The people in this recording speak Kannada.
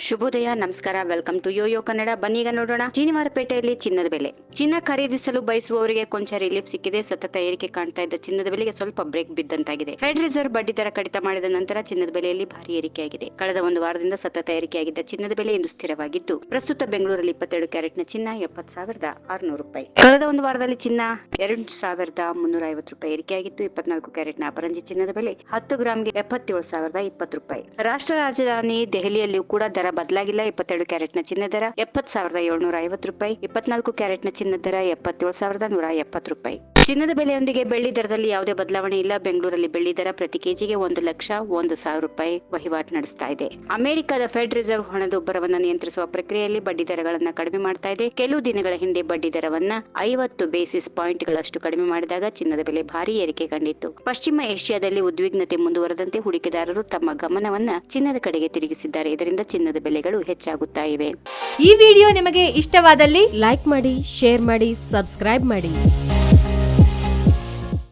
ಶುಭೋದಯ, ನಮಸ್ಕಾರ. Welcome to Yoyo Kannada. ಬನ್ನೀಗ ನೋಡೋಣ ಶನಿವಾರಪೇಟೆಯಲ್ಲಿ ಚಿನ್ನದ ಬೆಲೆ. ಚಿನ್ನ ಖರೀದಿಸಲು ಬಯಸುವವರಿಗೆ ಕೊಂಚ ರಿಲೀಫ್ ಸಿಕ್ಕಿದೆ. ಸತತ ಏರಿಕೆ ಕಾಣ್ತಾ ಇದ್ದ ಚಿನ್ನದ ಬೆಲೆಗೆ ಸ್ವಲ್ಪ ಬ್ರೇಕ್ ಬಿದ್ದಂತಾಗಿದೆ. ಫೆಡ್ ರಿಸರ್ವ್ ಬಡ್ಡಿ ದರ ಕಡಿತ ಮಾಡಿದ ನಂತರ ಚಿನ್ನದ ಬೆಲೆಯಲ್ಲಿ ಭಾರಿ ಏರಿಕೆಯಾಗಿದೆ. ಕಳೆದ ಒಂದು ವಾರದಿಂದ ಸತತ ಏರಿಕೆಯಾಗಿದ್ದ ಚಿನ್ನದ ಬೆಲೆ ಇಂದು ಸ್ಥಿರವಾಗಿದ್ದು, ಪ್ರಸ್ತುತ ಬೆಂಗಳೂರಲ್ಲಿ 22 ಕ್ಯಾರೆಟ್ನ ಚಿನ್ನ 70,600 ರೂಪಾಯಿ. ಕಳೆದ ಒಂದು ವಾರದಲ್ಲಿ ಚಿನ್ನ 2,350 ರೂಪಾಯಿ ಏರಿಕೆಯಾಗಿತ್ತು. 24 ಕ್ಯಾರೆಟ್ನ ಅಪರಂಜಿ ಚಿನ್ನದ ಬೆಲೆ 10 ಗ್ರಾಂಗೆ 77,020 ರೂಪಾಯಿ. ರಾಷ್ಟ್ರ ರಾಜಧಾನಿ ದೆಹಲಿಯಲ್ಲಿಯೂ ಕೂಡ ದರ ಬದಲಾಗಿಲ್ಲ. 22 ಕ್ಯಾರೆಟ್ನ ಚಿನ್ನ ದರ 70,750 ರೂಪಾಯಿ. 24 ಕ್ಯಾರೆಟ್ನ ಚಿನ್ನದ ದರ 77,170 ರೂಪಾಯಿ. ಚಿನ್ನದ ಬೆಲೆಯೊಂದಿಗೆ ಬೆಳ್ಳಿ ದರದಲ್ಲಿ ಯಾವುದೇ ಬದಲಾವಣೆ ಇಲ್ಲ. ಬೆಂಗಳೂರಲ್ಲಿ ಬೆಳ್ಳಿ ದರ ಪ್ರತಿ ಕೆಜಿಗೆ 1,01,000 ರೂಪಾಯಿ ವಹಿವಾಟು ನಡೆಸ್ತಾ ಇದೆ. ಅಮೆರಿಕದ ಫೆಡ್ ರಿಸರ್ವ್ ಹಣದುಬ್ಬರವನ್ನು ನಿಯಂತ್ರಿಸುವ ಪ್ರಕ್ರಿಯೆಯಲ್ಲಿ ಬಡ್ಡಿ ದರಗಳನ್ನು ಕಡಿಮೆ ಮಾಡ್ತಾ ಇದೆ. ಕೆಲವು ದಿನಗಳ ಹಿಂದೆ ಬಡ್ಡಿ ದರವನ್ನ 50 ಬೇಸಿಸ್ ಪಾಯಿಂಟ್ಗಳಷ್ಟು ಕಡಿಮೆ ಮಾಡಿದಾಗ ಚಿನ್ನದ ಬೆಲೆ ಭಾರಿ ಏರಿಕೆ ಕಂಡಿತ್ತು. ಪಶ್ಚಿಮ ಏಷ್ಯಾದಲ್ಲಿ ಉದ್ವಿಗ್ನತೆ ಮುಂದುವರೆದಂತೆ ಹೂಡಿಕೆದಾರರು ತಮ್ಮ ಗಮನವನ್ನ ಚಿನ್ನದ ಕಡೆಗೆ ತಿರುಗಿಸಿದ್ದಾರೆ. ಇದರಿಂದ ಚಿನ್ನದ ಬೆಲೆಗಳು ಹೆಚ್ಚಾಗುತ್ತಾ ಇವೆ. ಈ ವಿಡಿಯೋ ನಿಮಗೆ ಇಷ್ಟವಾದಲ್ಲಿ ಲೈಕ್ ಮಾಡಿ, ಶೇರ್ ಮಾಡಿ, ಸಬ್ಸ್ಕ್ರೈಬ್ ಮಾಡಿ.